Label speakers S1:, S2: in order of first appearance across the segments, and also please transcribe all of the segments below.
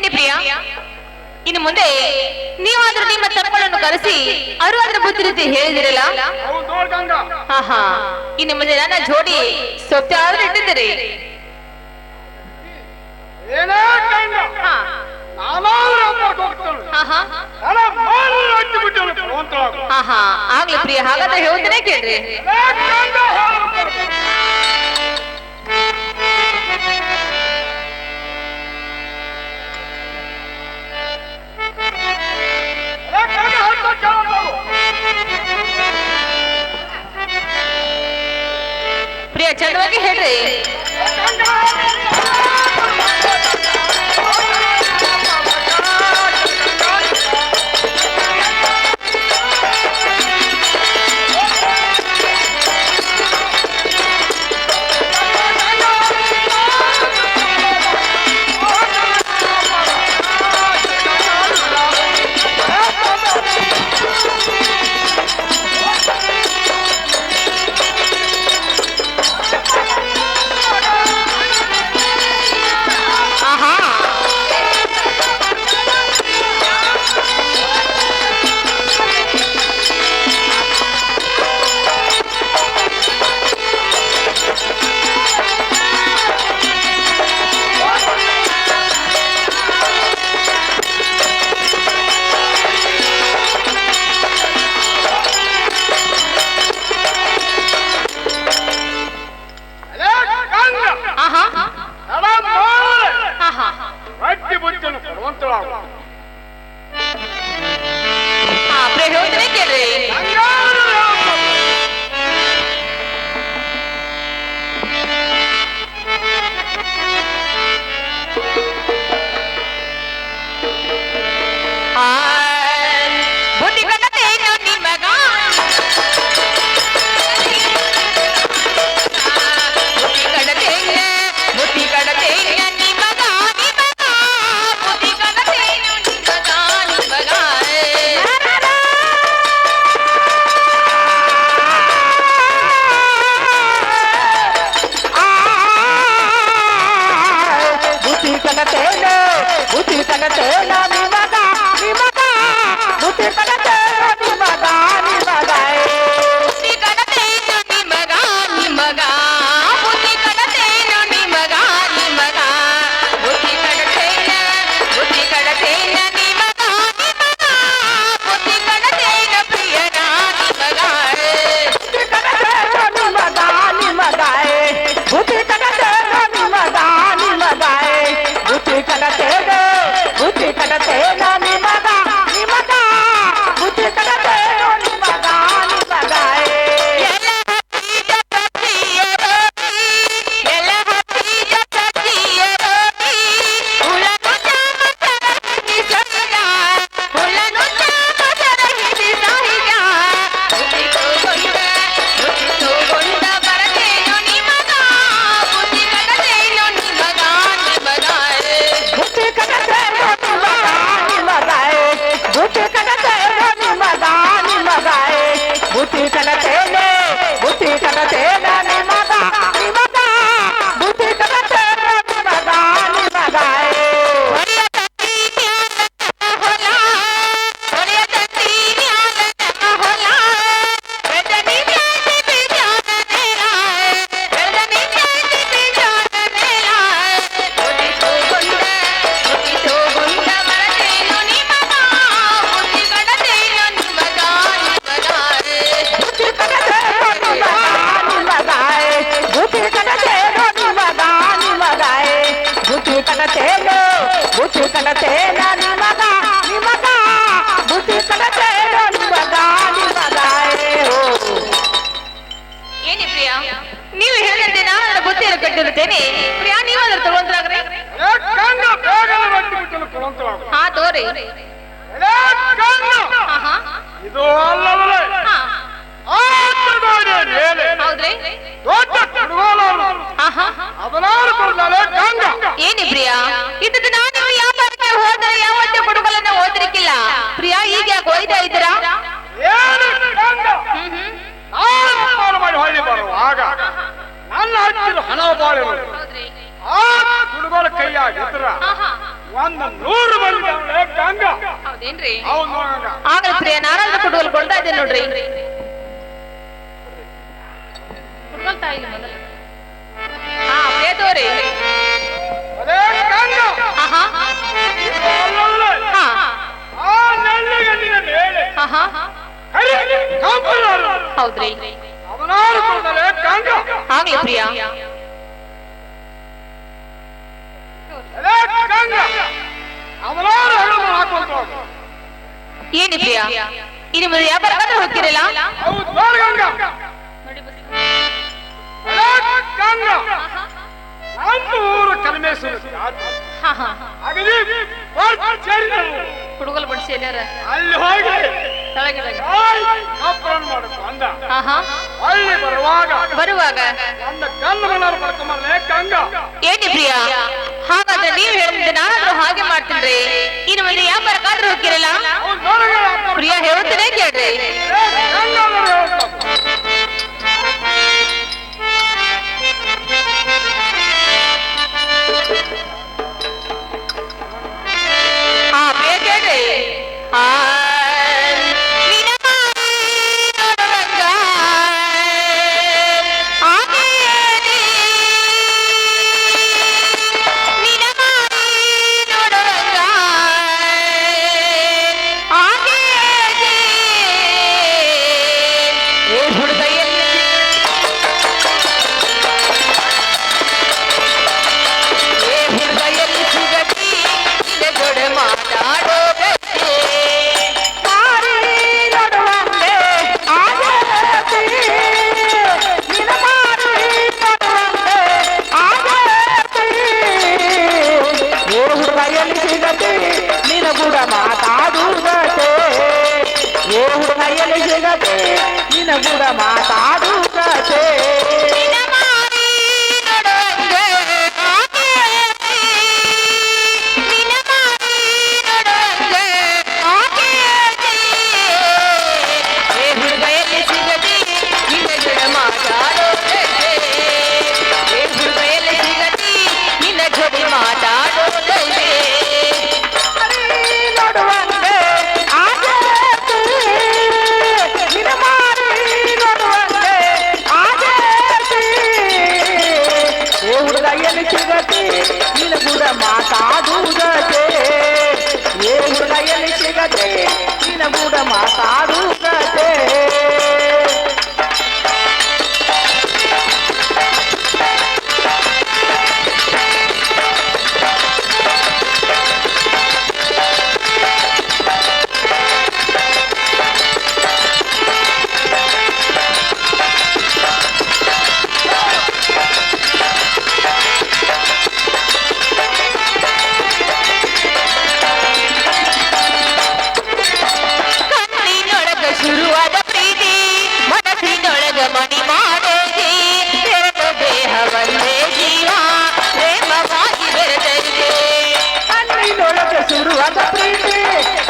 S1: ಏನಿ ಪ್ರಿಯ, ಇನ್ನು ಮುಂದೆ ನೀವಾದ್ರೂ ನಿಮ್ಮ ತಪ್ಪಗಳನ್ನು ಕರೆಸಿ ಅದ್ರ ಬುದ್ಧಿ ರೀತಿ ಹೇಳಿದಿರಲ್ಲ. ಹಾ, ಇನ್ನು ಮುಂದೆ ನನ್ನ ಜೋಡಿ ಸೊಪ್ಪೆ ಆದ್ರೂ ಇಟ್ಟಿದ್ದೀರಿ. ಆಗ್ಲಿ ಪ್ರಿಯ, ಹಾಗಾದ್ರೆ ಹೇಳ್ತೇನೆ ಕೇಳ್ರಿ. ಪ್ರಿಯ ಚಂದವಾಗಿ ಹೇಳ್ರಿ. ಏನಿ ಪ್ರಿಯಾ, ಇಟ್ಟು ದಿನ ನೀವು ವ್ಯಾಪಾರಕ್ಕೆ ಹೋದರೆ ಯಾವತ್ತೇ ಕೊಡುಗಲನ್ನ ಓದಲಿಕ್ಕಿಲ್ಲ. ಪ್ರಿಯಾ ಈಗ ಯಾಕೆ ಹೋಯ್ತಾ ಇದ್ದೀರಾ?
S2: ಬರುವಾಗ ನನ್ನ ಹತ್ತಿರ ಹಣ ಬಾಳೆ ಆ ಹುಡುಗರ ಕೈಯಾಗಿದ್ರ ಒಂದು 100 ಮಂದಿ ಗಂಗ.
S1: ಹೌದೇನ್ರಿ? ಆಗಲಿ ಪ್ರಿಯ, ನಾರಾಯಣ ಕುಡುಗಲ್ ಕೊಡ್ತಾ ಇದ್ದೇನೆ ನೋಡ್ರಿ. ಕುಡ್ಕೊಳ್ತಾ ಇಲ್ಲ ಮೊದಲು. ಹಾ ಪ್ರಿಯದೋರಿ.
S2: ಅದೇ ಗಂಗ.
S1: ಆಹಾ. ಹಾ.
S2: ಆ ನಲ್ಲಿಗಣ್ಣಿನ ಮೇಲೆ.
S1: ಆಹಾ. ಹೌದ್ರಿ.
S2: ಅವನಾರು ಕೊಡಲೇ ಗಂಗ.
S1: ಆಗ್ಲಿ ಪ್ರಿಯ.
S2: ಅವನಾರು ಹಣ ಹಾಕೊಂತ
S1: ಏನಿ ಪ್ರಿಯ, ಇನ್ನು ಮುಂದೆ ವ್ಯಾಪಾರ ಹೋಗ್ತಿರಲ್ಲ?
S2: ಹೌದು ಬಾಳ ಗಂಗ. ಗಂಗ ನಮ್ಮೂರು ಕಲ್ಮೇಶ್ವರ
S1: ಹುಡುಗಲ್ ಬಡಿಸಿ ಎಲ್ಲಾರ
S2: ಅಲ್ಲಿ ಹೋಗಿ ಮಾಡಬೇಕು ಅಂದ. ಅಲ್ಲಿ
S1: ಬರುವಾಗ
S2: ಒಂದು ಗಲ್ಲಮನಾರು ಮಾಡ್ಕೊಂಬರ್ಲೆ ಗಂಗ.
S1: ಏನಿ ಪ್ರಿಯ, ಹಾಗಾದ್ರೆ ನೀವು ಹೇಳಿದ್ರೆ ನಾನಾದ್ರೂ ಹಾಗೆ ಮಾಡ್ತೀನಿ. ಇನ್ನು ಮುಂದೆ ವ್ಯಾಪಾರಕ್ಕಾದ್ರೂ ಹೋಗ್ತಿರಲ್ಲ? ಪ್ರಿಯ ಹೇಳ್ತೇನೆ ಕೇಳ್ರಿ. ಹಾ ಪ್ರಿಯ ಕೇಳ್ರಿ.
S3: ನಿನಗುಡ ಮಾತಾಡುತ್ತೆ ನಿನಗುಡ ಮಾತಾಡುತ್ತೆ ಏ ಹುಡುಗಯಲ್ಲಿ ಸಿಗದೆ ನಿನಗುಡ ಮಾತಾಡುತ್ತೆ.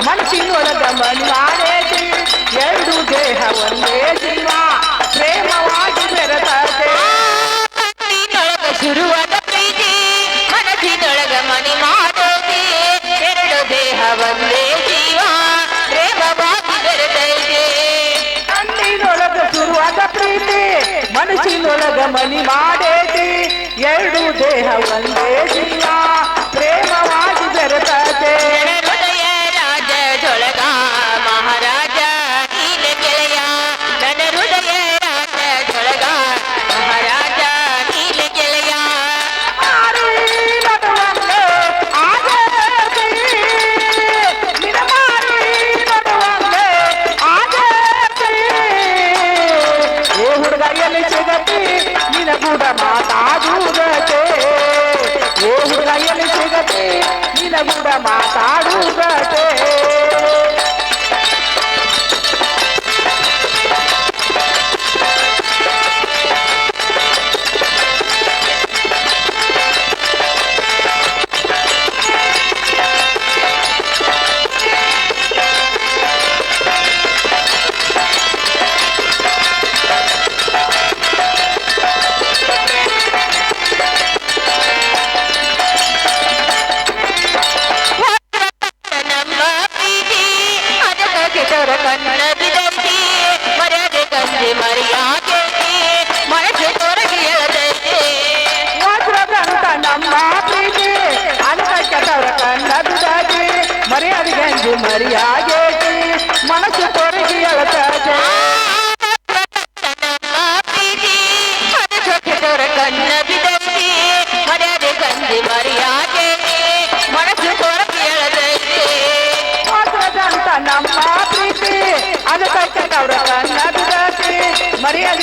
S3: ಮನಸ್ಸಿನೊಳಗ ಮಣಿವಾಡೇತಿ ಎರಡು ದೇಹ ಒಂದೇ ಜೀವ ಪ್ರೇಮವಾಗಿ ಬೆರೆತತೆ.
S1: ಶುರುವಾದ ಪ್ರೀತಿ ಮನಸ್ಸಿನೊಳಗ ಮನಿ ಮಾಡೋತಿ ಎರಡು ದೇಹ ಒಂದೇ ಜೀವ ಪ್ರೇಮವಾಗಿ ಬೆರೆತೈತೆ.
S3: ಕಣ್ಣಿನೊಳಗ ಶುರುವಾದ ಪ್ರೀತಿ ಮನಸ್ಸಿನೊಳಗ ಮನಿ ಮಾಡೇತಿ ಎರಡು ದೇಹ ಒಂದೇ ಜೀವ ಪ್ರೇಮವಾಗಿ ಬೆರೆತತೆ.
S1: ಮಹಾರಾಜ ನೀಲ ಗೆಳೆಯ ನನ್ನ ಹೃದಯ ರಾಜೊಳಗ ಮಹಾರಾಜ ನೀಲ ಗೆಳೆಯ
S3: ಹುಡುಗಯಲ್ಲಿ ಸಿಗತಿ ನಿನಗುಡ ಮಾತಾಡುತ್ತೆ ಓ ಹುಡುಗಯಲ್ಲಿ ಸಿಗತಿ ನಿನಗುಡ ಮಾತಾಡುತ್ತೆ.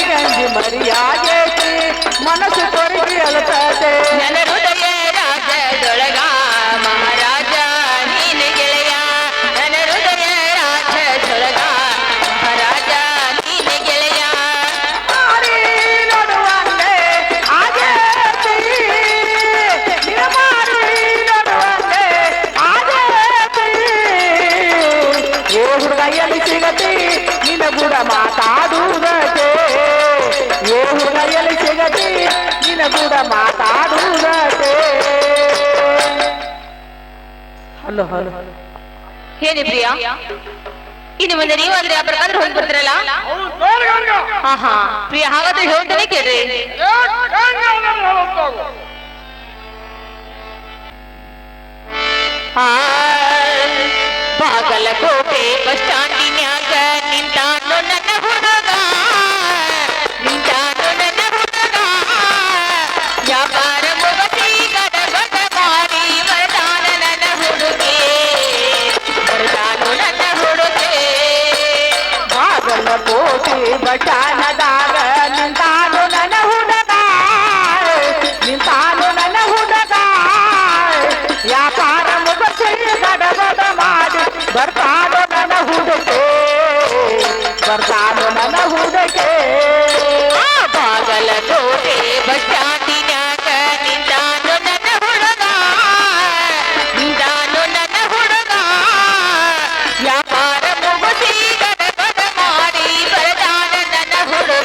S3: ಗಂಜಿ ಮರಿಯಾಗೇತಿ ಮನಸ್ಸು ತೊರಗಿ ಅಳತದೆ
S1: ನನ್ನ ಹೃದಯ ರಾಜ್ಯದೊಳಗ ಮಹಾರಾಜ ನೀನ ಗೆಳೆಯ ನನ್ನ ಹೃದಯ ರಾಜ್ಯದೊಳಗ ಮಹಾರಾಜ ನೀನ ಗೆಳೆಯ
S3: ಮಾರಿ ನೋಡುವಂತೆ ಆಗೇತಿ ನಿನ್ನ ಮಾರಿ ನೋಡುವಂತೆ ಆಗೇತಿ ಏ ಹುಡುಗ ಎಲ್ಲಿ ಸಿಗತಿ ನಿನ್ನ ಕೂಡ ಮಾತಾಡುವುದಕ್ಕೆ ಏ ಹುಡುಗ ಎಲ್ಲಿ ಸಿಗತಿ ನಿನ್ನ ಕೂಡ ಮಾತಾಡುವುದಕ್ಕೆ ಹಲೋ ಹಲೋ
S1: ಹೇಳಿ ಪ್ರಿಯಾ ಇನ್ನು ಮುಂದೆ ನೀವಾದ್ರೆ ಆ ಪ್ರಕಾರ ಹೋಗಿ ಬರ್ತೀರಲ್ಲ
S2: ಹೌದು ನೋಡು ಗಂಗಾ
S1: ಆಹಾ ಪ್ರಿಯಾ ಹಾಗಾದ್ರೆ ಹೇಳ್ತೇನೆ ಕೇಳ್ರಿ
S2: ಏ ಗಂಗಾ ನನ್ನ ಹೊರಟೋಗು
S1: ಆ ಬಾಗಲಕೋಟೆ ಬಸ್ ಸ್ಟ್ಯಾಂಡಿನ್ಯಾಗ ನಿಂತಾನು ನನ್ನ ಹುಡುಗ ನಿಂತಾನು ನನ್ನ ಹುಡುಗ ವ್ಯಾಪಾರ ಮುಗಸಿ ಗಡಗಡ ಮಾಡಿ ಬರ್ತಾನ ನನ್ನ ಹುಡುಗಿ ಬರ್ತಾನು ನನ್ನ ಹುಡುಗಿ
S3: ಬಾಗಲಕೋಟೆ ಬಟಾನದಾಗ ನಿಂತಾನು ನನ್ನ ಹುಡುಗ ನಿಂತಾನು ನನ್ನ ಹುಡುಗ ವ್ಯಾಪಾರ ಮುಗಿಸಿ ಗಡಗಡ ಮಾಡಿ ಬರ್ತಾನು ನನ್ನ ಹುಡುಗೆ ಬರ್ತಾನು ನನ್ನ ಹುಡುಗೆ
S1: ಬಾಗಲಕೋಟೆ ಬಸ್ ಸ್ಟ್ಯಾಂಡಿನ್ಯಾಗ ನಿಂತಾನು ನನ್ನ ಹುಡುಗ ನಿಂತಾನು ನನ್ನ ಹುಡುಗ ವ್ಯಾಪಾರ ಮುಗಿಸಿ ಗಡಗಡ ಮಾಡಿ ಬರ್ತಾನ ನನ್ನ ಹುಡುಗ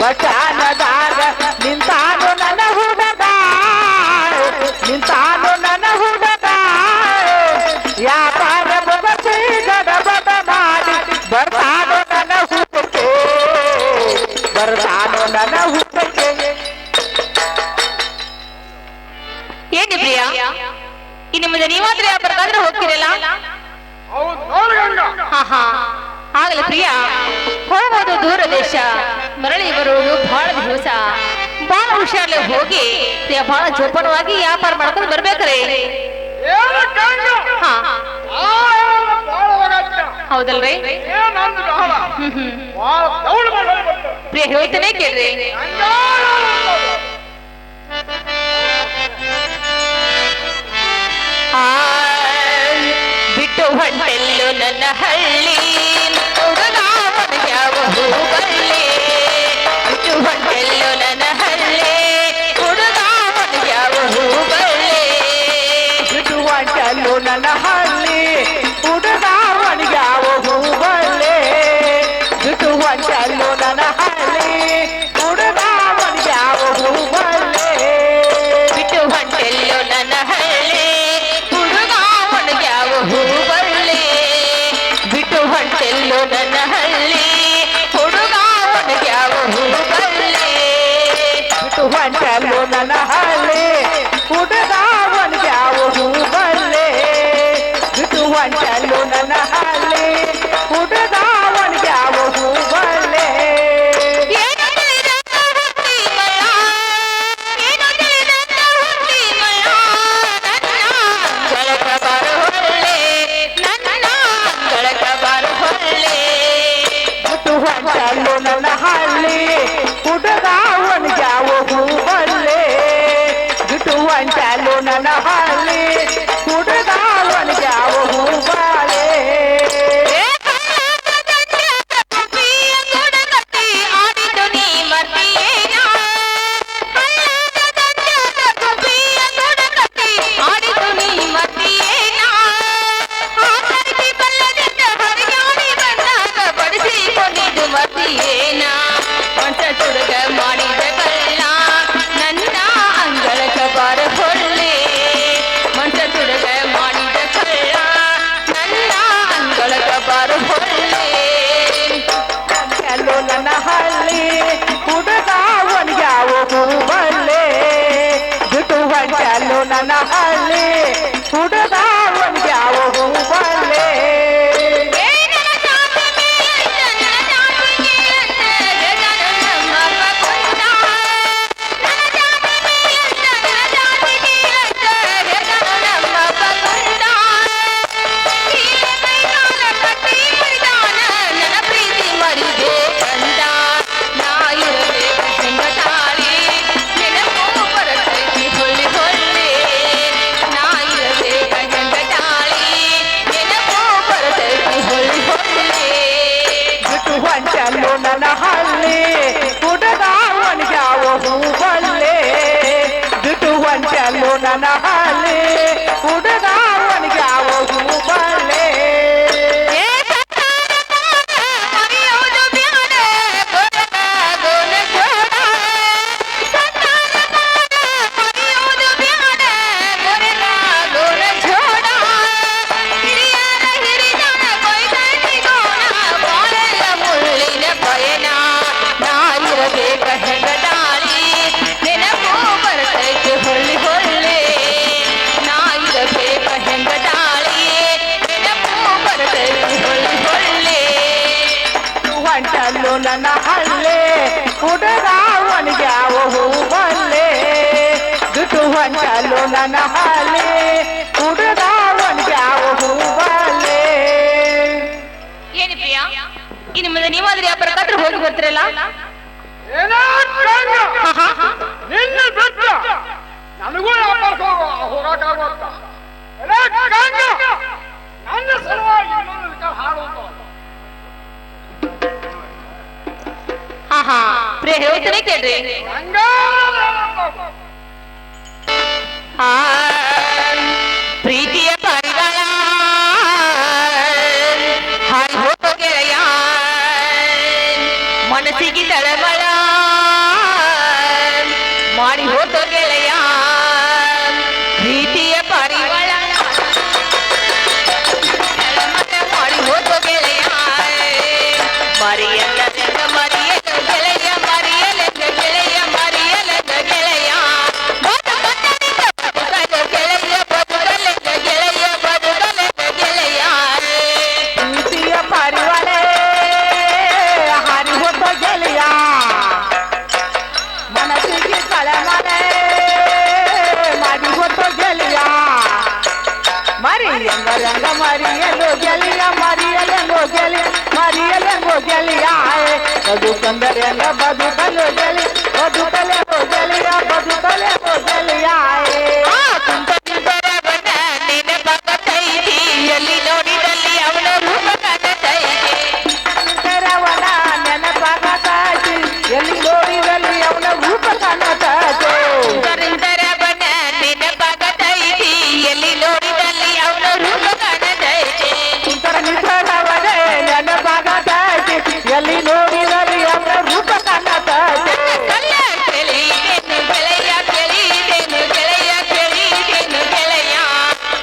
S3: ಬಚಾನದಾಗ ನಿಂತಾನು ನನ್ನ ಹುಡುಗ ನಿಂತಾನು ನನ್ನ ಹುಡುಗ ವ್ಯಾಪಾರ ಮುಗಿಸಿ ಗಡಬಡ ಮಾಡಿ ಬರ್ತಾನು ನನ್ನ ಹುಡುಗೆ ಬರ್ತಾನು ನನ್ನ ಹುಡುಗೆ.
S1: ಏನಿ ಪ್ರಿಯ ಇನ್ನು ಮುಂದೆ ನೀವಾದ್ರೆ ಬರ್ತಾದ್ರೆ ಹೋಗ್ತಿರಲ್ಲ?
S2: ಹೌದು ನೋಡು ಗಂಗಾ.
S1: ಹಾ ಆಗಲಿ ಪ್ರಿಯ, ಹೋಗೋದು ದೂರ ದೇಶ, ಮರಳಿ ಬರುವುದು ಬಹಳ ದಿವಸ. ಬಹಳ ಹುಷಾರ್ಲೆ ಹೋಗಿ ಪ್ರಿಯ ಬಹಳ ಜೋಪಾನವಾಗಿ ವ್ಯಾಪಾರ ಮಾಡ್ಕೊಂಡು ಬರ್ಬೇಕ್ರಿ.
S2: ಏನು ಗಂಗಾ?
S1: ಹಾ
S2: ಬಾಳ ಹೋಗತ್ತ.
S1: ಹೌದಲ್ರಿ?
S2: ಏನಂದು ಬಹಳ ಬಾಳ ದೌಡ್ ಮಾಡಿ ಹೋಗ್ಬಿಟ್ಟು.
S1: ಪ್ರಿಯ ಹೇಳ್ತೇನೆ ಕೇಳ್ರಿ.
S2: ಗಂಗಾ
S1: ಬಿಟ್ಟು ಹೊಂಟೆಲ್ಲು ನನ್ನ ಹಳ್ಳಿ ಹುಡುಗ ಯಾವ ಹೂಬಳ್ಳಿ. ಬಿಟ್ಟು ಹೊಂಟೆಲ್ಲು ನನ್ನ ಹಳ್ಳಿ ಹುಡುಗ ಯಾವ ಹೂಬಳ್ಳಿ.
S3: ಬಿಡುವಂಟಲು ನನ್ನ ಹಳ್ಳಿ ಹುಡುಗಾವಣಿಗ್ಯಾವ ಹೂಬಳ್ಳಿ. ಬಿಡುವಂಟಲು ನನ್ನ ಹಳ್ಳಿ ಹುಡುಗಾವಣಿಗ್ಯಾವ ಹೂಬಳ್ಳಿ.
S1: ಬಿಟ್ಟು ಹೊಂಟೆಲ್ಲು ನನ್ನ ಹಳ್ಳಿ ಹುಡುಗ ಯಾವ ಹೂಬಳ್ಳಿ. ಬಿಟ್ಟು ಹೊಂಟೆಲ್ಲು ನನ್ನ ಹಳ್ಳಿ ಹುಡುಗ ಯಾವ ಹೂಬಳ್ಳಿ.
S3: ಬಿಡುವಂಟಲು ನನ್ನ ಹಳ್ಳಿ ಹುಡುಗಾವಣಿಗ್ಯಾವ ಹೂಬಳ್ಳಿ. ಬಿಡುವಂಟಲು ನನ್ನ ಹಳ್ಳಿ ಹುಡುಗಾವಣಿಗ್ಯಾವ ಹೂಬಳ್ಳಿ. ಬಿಡುವಂಟಲು ನನ್ನ ಹಳ್ಳಿ ಹುಡುಗಾವಣಿಗ್ಯಾವ ಹೂಬಳ್ಳಿ. ಬಿಡುವಂಟಲು ನನ್ನ ಹಳ್ಳಿ ಹುಡುಗಾವಣಿಗ್ಯಾವ ಹೂಬಳ್ಳಿ.
S1: ಮಾಡಿದ ಕಲ್ಲ ನನ್ನ ಅಂಗಳಕ ಬಾರ ಹೊಳ್ಳೆ. ಮಂಚ ತುಡುಗ ಮಾಡಿದ ಕಲ್ಲ ನನ್ನ ಅಂಗಳಕ ಬಾರ ಹೊಳ್ಳೆ.
S3: ಎಲ್ಲೋ ನನ್ನ ಹಳ್ಳಿ ಹುಡುಗಾವಣಿಗ್ಯಾವ ಹೂಬಳ್ಳಿ. ಬಿಡುವಂಟಲು ನನ್ನ ಹಳ್ಳಿ ಹುಡುಗಾವಣಿಗ್ಯಾವ ಹೂಬಳ್ಳಿ. ಬಿಡುವಂಟಲು ನನ್ನ ಹಳ್ಳಿ ಹುಡುಗಾವಣಿಗ್ಯಾವ ಹೂಬಳ್ಳಿ. ಬಿಡುವಂಟಲು ನನ್ನ ಹಳ್ಳಿ ಹುಡುಗಾವಣಿಗ್ಯಾವ ಹೂಬಳ್ಳಿ. ಬಿಡುವಂಟಲು ನನ್ನ ಹಳ್ಳಿ ಹುಡುಗಾವಣಿಗ್ಯಾವ ಹೂಬಳ್ಳಿ. ಬಿಡುವಂಟಲು ನನ್ನ ಹಳ್ಳಿ ಹುಡುಗಾವಣಿಗ್ಯಾವ ಹೂಬಳ್ಳಿ.
S1: ಏನಿ ಪ್ರಿಯ ಇನ್ನು ಮುಂದೆ ನೀವಾದ್ರೆ ವ್ಯಾಪಾರ ಹೋಗಿ ಬರ್ತಿರಲ್ಲ?
S2: ಏನೋ ಗಂಗಾ. ನಿನ್ನ ಬಿಟ್ಟ ನನಗೂ ವ್ಯಾಪಾರಕ್ಕೆ ಹೋಗಕ್ಕಾಗುತ್ತ. ಗಂಗಾ ನನ್ನ ಸಲುವಾಗಿ ಇನ್ನೊಂದು ಕಾಲ ಹಾಡುವುದು.
S1: ಪ್ರಿಯ ಹೇಳ್ತೇನೆ ಕೇಳ್ರಿ.
S2: ಗಂಗಾ
S1: ಪ್ರೀತಿಯ ಪರಿಗಳ ಹಾರಿ ಹೋಗೆಯ ಮನಸ್ಸಿಗೆ ತಳಮಳ ಮಾಡಿ ಹೋದ ಗೆಳೆಯ ಪ್ರೀತಿಯ ಪರಿವಳ ಮಾಡಿ ಹೋದ ಗೆಳೆಯ ಮರಿಯಲ್ಲ ಮರಿಯಲ್ಲ ಗೆಳೆಯ ಮರಿಯಲ್ಲ ಗೆಳೆಯ ಮರಿಯಲ್ಲ ಗೆಳೆಯ ಗೆಳೆಯ ಬದುಕಲ್ಲ ಗೆಳೆಯ ಬದುಕಲ್ಲ ಗೆಳೆಯ
S3: ಪ್ರೀತಿಯ ಪರಿವಳೆ ಹಾರಿ ಹೋದ ಗೆಳೆಯ ಮನಸ್ಸಿಗೆ ಕಳಮಳೆ ಮಾಡಿ ಹೋದ ಗೆಳೆಯ ಮರಿಯಂಗ ರಂಗ ಮರಿಯಲು ಗೆಳೆಯ ಮರಿಯಲೆಂಗೋ ಗೆಳೆಯ ಮರಿಯಲೆಂಗೋ ಗೆಳೆಯ ಬದುಕಂದರೆಂಗ ಬದುಕಲು ಗೆಳೆಯ ಬದುಕಲೆಂಗೋ ಗೆಳೆಯ ಬದುಕಲೆಂಗೋ ಗೆಳೆಯ
S1: ಎಲ್ಲಿ ನೋಡಿದಲ್ಲಿ ಅವನ ರೂಪ ಕಾಣತೈತಿ
S3: ತೆರವನ ನೆನಪಾಗತೈತಿ ಎಲ್ಲಿ ನೋಡಿದಲ್ಲಿ ಅವನ ರೂಪ ಕಾಣತೈತಿ
S1: ಬನ ನೆನಪಾಗತೈತಿ ಎಲ್ಲಿ ನೋಡಿದಲ್ಲಿ ಅವನ ರೂಪ ಕಾಣತೈತಿ
S3: ನಿಸರವನೇ ನೆನಪಾಗತೈತಿ ಎಲ್ಲಿ ನೋಡಿದಲ್ಲಿ ಅವನ ರೂಪ ಕಾಣತೈತಿ
S1: ಗೆಳೆಯ ಕೇಳಿದೇನು ಗೆಳೆಯ ಕೇಳಿದೇನು ಗೆಳೆಯ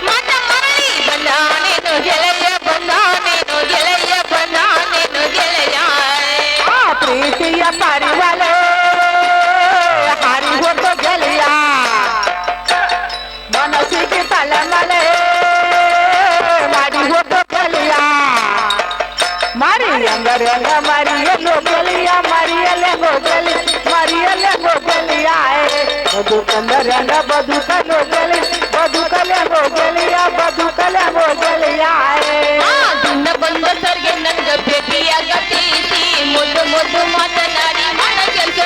S1: ಮನ ಮರಳಿ ಬಂದಾನೇನು ಗೆಳೆಯ ಬಂದಾನೇನು ಗೆಳೆಯ ಬಂದಾನೇನು ಗೆಳೆಯ
S3: ಪ್ರೀತಿಯ ಪರಿವಳೆ ಹಾರಿ ಹೋದ ಗೆಳೆಯ ಮನಸ್ಸಿಗೆ ತಳಮಳೆ ಮಾಡಿ ಹೋದ ಗೆಳೆಯ ಮರಿಯಂಗರಂಗ ಮರಿಯಲು ಗೆಳೆಯ ಮರಿಯಲೆಂಗೋ ಗೆಳೆಯ ಮರಿಯಲೆಂಗೋ ಗೆಳೆಯ ಬದುಕಂದರಂಗ ಬದುಕಲು ಗೆಳೆಯ ಬದುಕಲೆಂಗೋ ಗೆಳೆಯ ಬದುಕಲೆಂಗೋ ಗೆಳೆಯ
S1: ದಿನ ಬಂದ ಸರ್ಗೆ ನನ್ಗ ಭೇಟಿಯಾಗತೈತಿ ಮುದ್ದು ಮುದ್ದು ಮಾತನಾಡಿ ಮನ ಕೆಲಸ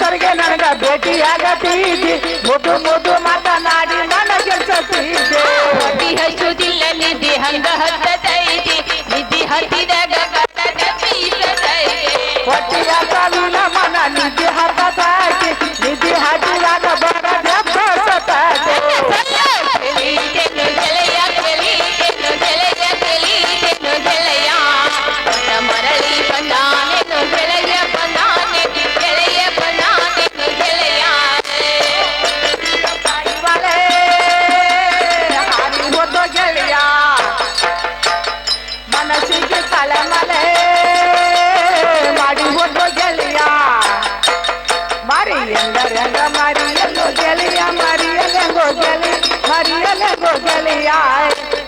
S3: ಸರ್ಗೆ ನನಗ ಭೇಟಿಯಾಗತೀತಿ ಮುದ್ದು ಮುದ್ದು ಮಾತನಾಡಿ ನನ್ನ ಗೆಲ್ಸತೀತಿ
S1: ಹೊಟ್ಟಿ ಹಚ್ಚುದಿಲ್ಲ ನಿಧಿ ಹಂಗ ಹತ್ತತೈತಿ ನಿಧಿ ಹತ್ತಿದಾಗ ಗದಗ ಬೀಸತೈತಿ
S3: ಹೊಟ್ಟಿಯ ಕಾಲಿನ ಮನ ನಿಧಿ ಹತ್ತತೈತಿ ನಿಧಿ ಹತ್ತಿದಾಗ ಬರದ ಬಸತೈತಿ
S1: ಕೇಳಿದೆನು ಗೆಳೆಯ ಕೇಳಿದೆನು ಗೆಳೆಯ ಕೇಳಿದೆನು ಗೆಳೆಯ ಮರಳಿ ಬಂದಾನೆನು ಗೆಳೆಯ ಬಂದಾನೆನು ಗೆಳೆಯ ಬಂದಾನೆನು ಗೆಳೆಯ
S3: ಪರಿವಳೆ ಹಾರಿ ಹೋದ ಗೆಳೆಯ ಮನಸ್ಸಿಗೆ ತಳಮಳೆ ಮಾಡಿ ಹೋದ ಗೆಳೆಯ ಮರಿಯಂಗರಂಗ ಮರಿಯಲು ಗೆಳೆಯ ಮರಿಯಲೆಂಗೋ ಗೆಳೆಯ ಮರಿಯಲೆಂಗೋ ಗೆಳೆಯ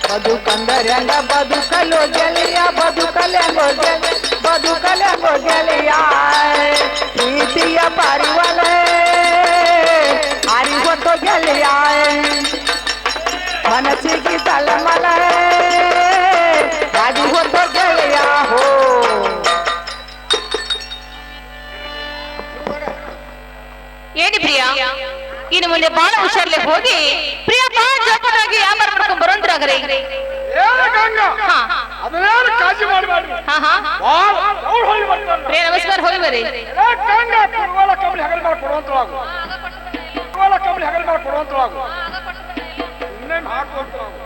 S3: ಬದುಕಂದರಂಗ ಬದುಕಲು ಗೆಳೆಯ ಬದುಕಲೆಂಗೋ ಗೆಳೆಯ ಬದುಕಲೆಂಗೋ ಗೆಳೆಯ ಪ್ರೀತಿಯ ಪರಿವಳೆ ಹಾರಿ ಹೋದ ಗೆಳೆಯ ಮನಸ್ಸಿಗೆ ತಳಮಳೆ ಮಾಡಿ ಹೋದ ಗೆಳೆಯ ಹೋ
S1: ಏನಿ ಪ್ರಿಯ ಇನ್ನು ಮುಂದೆ ಬಾಳ ಹುಷಾರ್ಲೆ ಹೋಗಿ ಪ್ರಿಯ ಬಾಳ ಜೋಪಾನಾಗಿ ವ್ಯಾಪಾರ ಮಾಡ್ಕೊಂಡ್ ಬರೋಂದ್ರಾಗ್ರೆ
S2: ಗಂಗಾ ಅದನ್ನೇನು ಕಾಳಜಿ ಮಾಡಬೇಡ್ರಿ
S1: ಹಾ ಹಾ
S2: ಅವ್ರು ಹೋಗಿ ಬರ್ತಾನ
S1: ಪ್ರಿಯ ನಮಸ್ಕಾರ ಹೋಗಿ ಬರ್ರಿ
S2: ಗಂಗಾ ಪುರ್ವಾಲ ಕಂಬಳಿ ಹಗಲ್ ಮಾಡಿ ಕೊಡುವಂತಳಾಗು ಪುರ್ವಾಲ ಕಂಬಳಿ ಹಗಲ್ ಮಾಡಿ ಕೊಡುವಂತಳಾಗು ಇನ್ನೇನು ಹಾಕುವಂತಳಾಗು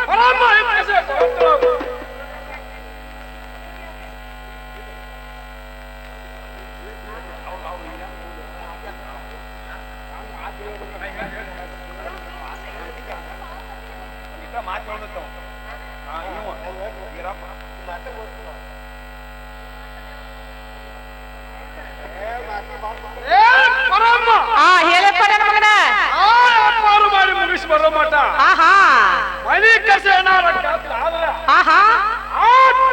S2: ಬರಮ್ಮ ಹೆಚ್ಚೆ ಕೊಡುವಂತಳಾಗು
S3: ಹೇಳಪ್ಪ ನನ್ನ ಮಗನ
S2: ಮಾಡಿ ಮುಗಿಸಿ ಬರೋ ಮಠ
S3: ಆಹಾ
S2: ಮನೆ ಕಸ ಏನಾರ
S3: ಆಹಾ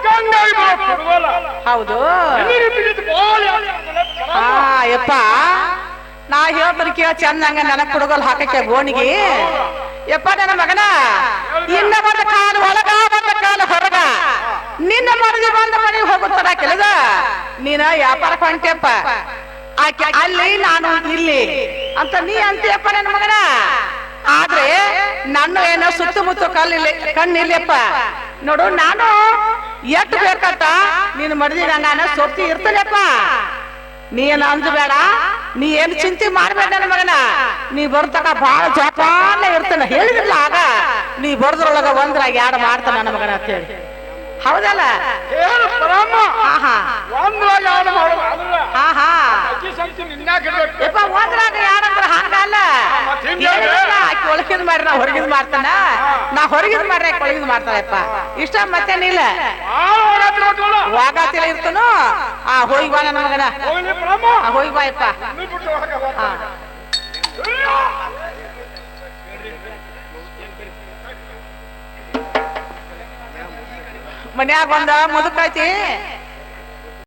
S2: ಗಂಗಾಗಿ ಕೊಡುವಲ್ಲ
S3: ಹೌದು
S2: ಆ
S3: ಯಪ್ಪ ನಾ ಹೇಳ್ತಾರೆ ಕೇಳ ಚಂದಂಗ ನನಗ್ ಕುಡುಗೋಲ್ ಹಾಕಕ್ಕೆ ಗೋಣಿಗೆ ಯಪ್ಪ ನನ್ನ ಮಗನ ಇನ್ನ ಬಂದ ಕಾಲು ಒಳಗ ಬಂದ ಕಾಲು ಹೊರಗ ನಿನ್ನ ಮನದಿ ಬಂದ ಮನೆಗೆ ಹೋಗುತ್ತಾರ ಕೆಲಸ ನೀನ ವ್ಯಾಪಾರ ಹೊಂಟೆಪ್ಪ ಆಕೆ ಅಲ್ಲಿ ನಾನು ಇಲ್ಲಿ ಅಂತ ನೀ ಅಂತೀಯಪ್ಪ ನನ್ನ ಮಗನ ಆದ್ರೆ ನನ್ನ ಏನೋ ಸುತ್ತಮುತ್ತ ಕಣ್ಣಿಲ್ಲಪ್ಪ ನೋಡು ನಾನು ಎಷ್ಟು ಬೇಕಂತ ನೀನು ಮಡದಿ ನಾನು ಸೊತ್ತಿ ಇರ್ತೇನೆಪ್ಪ ನೀ ಏನ್ ಅಂಜಬೇಡ, ನೀ ಏನ್ ಚಿಂತೆ ಮಾಡ್ಬೇಡ ನನ್ನ ಮಗನ. ನೀ ಬರ್ತಕ ಬಾಳ ಜಪಾನ ಇರ್ತಾನ, ಹೇಳಿದಿಲ್ಲ ಆಗ ನೀ ಬರ್ದ್ರೊಳಗ ಒಂದ್ರಾಗ ಯಾರು ಮಾಡ್ತಾನ ನನ್ನ ಮಗನ ಅಂತ ಹೇಳಿ. ಹೌದಲ್ಲ?
S2: ಏನು ಪರಮ್ಮ
S3: ಆಹಾ
S2: ಒಂದ್ರಾಗ ಯಾರು ಮಾಡೋದು ಅದಲ್ಲ.
S3: ಆಹಾ
S2: ಅಕ್ಕಿ ಸಂಖ್ಯೆ ನಿನ್ನಾಗ ಇರ್ಬೇಕು.
S3: ಯಪ್ಪ ಒಂದ್ರಾಗ ಯಾರಂದ್ರ ಹಂಗಲ್ಲ.
S2: ಮತ್ತೆ ಹಿಂಗೆ
S3: ಆಕಿ ಒಳಗಿದ್ ಮಾಡ್ರಿ ನಾ ಹೊರಗಿದ್ ಮಾಡ್ತಾನ, ನಾ ಹೊರಗಿದ್ ಮಾಡ್ರಿ ಆಕಿ ಒಳಗಿದ್ ಮಾಡ್ತಾಳಪ್ಪ. ಇಷ್ಟ ಮತ್ತೇನಿಲ್ಲ,
S2: ಭಾಳ ಹೋರಾಟ ಮಾಡ್ಕೊಳ್ಳ.
S3: ವಾಗಾತಿಲ ಇರ್ತನು. ಹೋಗಿ ಬಾ ನನ್ನ ಮಗನ,
S2: ಹೋಗ್ಲಿ ಪರಮ್ಮ.
S3: ಹೋಗಿ ಬಾ ಯಪ್ಪ.
S2: ನೀ ಬಿಟ್ಟು ಹೋಗಕ್ಕೆ
S3: ಹಾ
S2: ಬರ್ತಾನೆ.
S3: ಮನ್ಯಾಗ ಒಂದ ಮುದುಕೈತಿ,